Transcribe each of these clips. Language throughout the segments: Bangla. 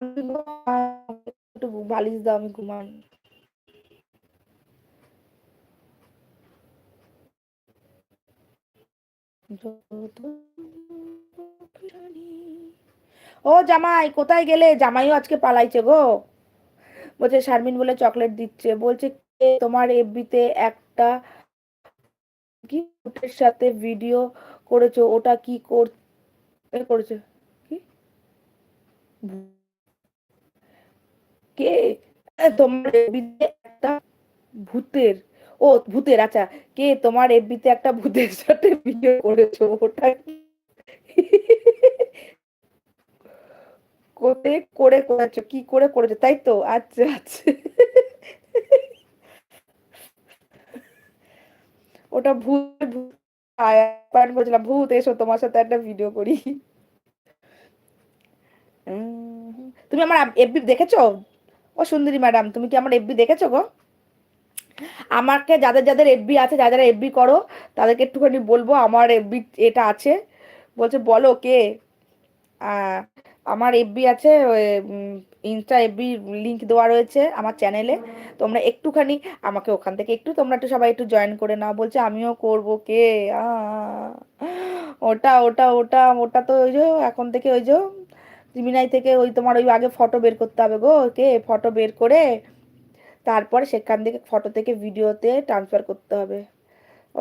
একটু বালিশ দাও, আমি ঘুমান। ও জামাই, কোথায় গেলে? জামাইও আজকে পালাইছে গো। বলছে শারমিন বলে চকলেট দিচ্ছে, বলছে কে তোমার এফবিতে একটা কি ভূতের সাথে ভিডিও করেছো, ওটা কি করেছে? কি কে তোমার এফবিতে একটা ভূতের, ও ভূতের, আচ্ছা, কে তোমার এফবিতে একটা ভূতের সাথে ভিডিও করেছো, ওটা কি করে করে করেছো, কি করে করেছো, তাই তো? আচ্ছা আচ্ছা। ওটা ভূত ভূত বলছিলাম, ভূত এসো তোমার সাথে একটা ভিডিও করি। তুমি আমার এফবি দেখেছো? ও সুন্দরী ম্যাডাম, তুমি কি আমার এফবি দেখেছো গো? আমাকে যাদের যাদের এফবি আছে, যারা যারা এফবি করো, তাদেরকে একটুখানি বলবো আমার এফবি এটা আছে। বলছে বলো কে? আহ, আমার এফবি আছে, ইনস্টা এফবি লিংক দেওয়া রয়েছে আমার চ্যানেলে। তোমরা একটুখানি আমাকে ওখান থেকে একটু, তোমরা একটু সবাই একটু জয়েন করে নাও। বলছে আমিও করব কে? ওটা ওটা ওটা ওটা তো ওই যে এখন থেকে ওই যে জিমিনাই থেকে ওই তোমার ওই আগে ফটো বের করতে হবে গো, কে ফটো বের করে তারপর সেখান থেকে ফটো থেকে ভিডিওতে ট্রান্সফার করতে হবে।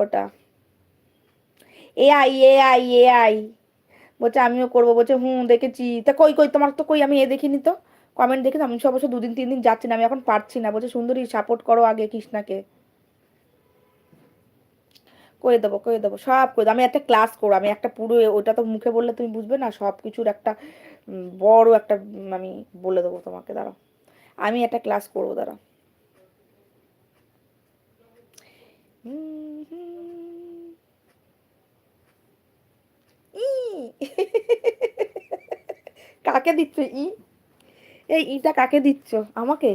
ওটা এআই এআই এআই। বলছে আমিও করবো, বলছে হুম দেখেছি। তা কই কই তোমার তো কই, আমি দেখিনি তো। কমেন্ট দেখে আমি সব অবশ্য 2 দিন 3 দিন যাচ্ছি না, আমি এখন পারছি না। বলছে সুন্দরী সাপোর্ট করো আগে কৃষ্ণাকে। করে দেবো সব করে দেবো। আমি একটা ক্লাস করবো, আমি একটা পুরো, ওটা তো মুখে বললে তুমি বুঝবে না, সব কিছুর একটা বড় একটা আমি বলে দেবো তোমাকে, দাঁড়াও। আমি একটা ক্লাস করবো, দাঁড়াও। হুম, হুম, ই কাকে দিচ্ছ ই? এই ইটা কাকে দিচ্ছ? আমাকে?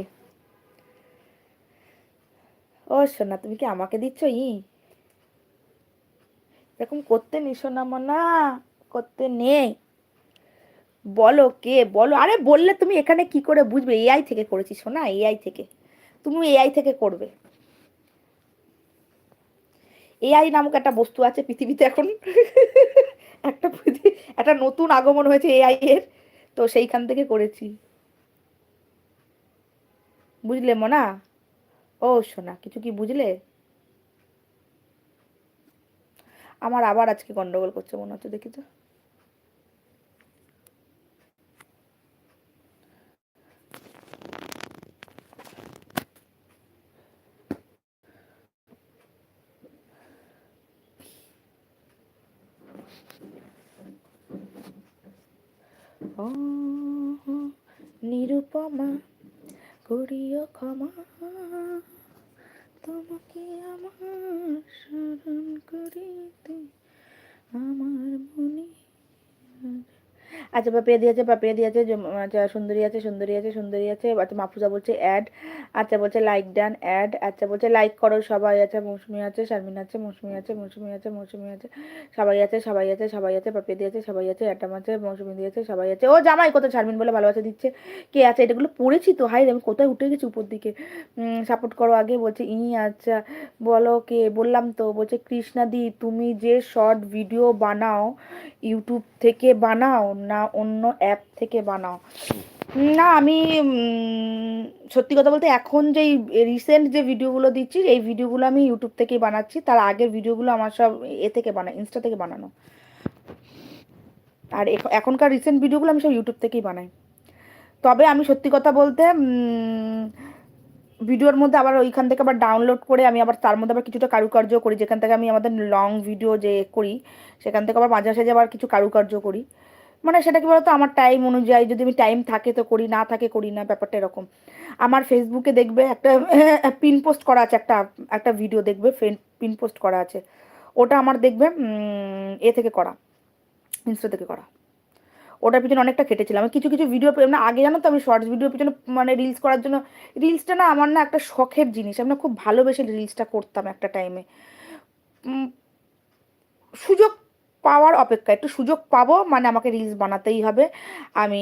ও শোনা, তুমি কি আমাকে দিচ্ছ ই? এরকম করতে নিশো না মানা, করতে নেই। বলো কে, বলো। আরে বললে তুমি এখানে কি করে বুঝবে? এআই থেকে করেছি শোনা, এআই থেকে। তুমি এআই থেকে করবে। এআই নামক একটা বস্তু আছে পৃথিবীতে এখন। একটা একটা নতুন আগমন হয়েছে এআই এর, তো সেইখান থেকে করেছি। বুঝলে মনা? ও শোনা, কিছু কি বুঝলে? আমার আবার আজকে গন্ডগোল করছে মনে হচ্ছে, দেখি তো। ও নিরুপমা, করিও ক্ষমা, তোমাকে আমার স্মরণ করিতে আমার মনে। আচ্ছা পাপিয়া দিয়েছে, পাপিয়া দিয়েছে, আচ্ছা সুন্দরী আছে, সুন্দরী আছে, সুন্দরী আছে। আচ্ছা মাফুজা বলছে অ্যাড। আচ্ছা বলছে লাইক ডান অ্যাড। আচ্ছা বলছে লাইক করো সবাই। আছে মৌসুমি আছে, শারমিন আছে, মৌসুমি আছে, মৌসুমি আছে, মৌসুমি আছে, সবাই আছে, সবাই আছে, সবাই আছে, পাপিয়া দিয়েছে, সবাই আছে, অ্যাটাম আছে, মৌসুমি দিয়েছে, সবাই আছে। ও জামাই কোথায়? শারমিন বলে ভালোবাসা দিচ্ছে। কে আছে? এটাগুলো পড়েছি তো, হাই রে, আমি কোথায় উঠে গেছি উপর দিকে। সাপোর্ট করো আগে বলছে ই। আচ্ছা বলো কে, বললাম তো। বলছে কৃষ্ণাদি, তুমি যে শর্ট ভিডিও বানাও ইউটিউব থেকে বানাও না অন্য অ্যাপ থেকে বানাও? না আমি সত্যি কথা বলতে এখন যেই রিসেন্ট যে ভিডিওগুলো দিচ্ছি, এই ভিডিওগুলো আমি ইউটিউব থেকেই বানাচ্ছি। তার আগের ভিডিওগুলো আমার সব এ থেকে বানাই, ইনস্টা থেকে বানানো। আর এখনকার রিসেন্ট ভিডিওগুলো আমি সব ইউটিউব থেকেই বানাই। তবে আমি সত্যি কথা বলতে ভিডিওর মধ্যে আবার ওইখান থেকে আবার ডাউনলোড করে আমি আবার তার মধ্যে আবার কিছুটা কারুকার্য করি, যেখান থেকে আমি আমাদের লং ভিডিও যে করি সেখান থেকে আবার মাঝে মাঝে আবার কিছু কারুকার্য করি। মানে সেটা কি বলতো, আমার টাইম অনুযায়ী, যদি আমি টাইম থাকে তো করি, না থাকে করি না, ব্যাপারটা এরকম। আমার ফেসবুকে দেখবে একটা পিন পোস্ট করা আছে, একটা একটা ভিডিও দেখবে পিন পোস্ট করা আছে। ওটা আমার দেখবে এ থেকে করা, ইনস্টা থেকে করা। ওটার পিছনে অনেকটা কেটেছিলাম আমি, কিছু কিছু ভিডিও না আগে, জানো তো আমি শর্টস ভিডিওর পিছনে মানে রিলস করার জন্য, রিলসটা না আমার না একটা শখের জিনিস, আমি না খুব ভালোবেসে রিলসটা করতাম একটা টাইমে। সুযোগ পাওয়ার অপেক্ষা, একটু সুযোগ পাবো মানে আমাকে রিলস বানাতেই হবে। আমি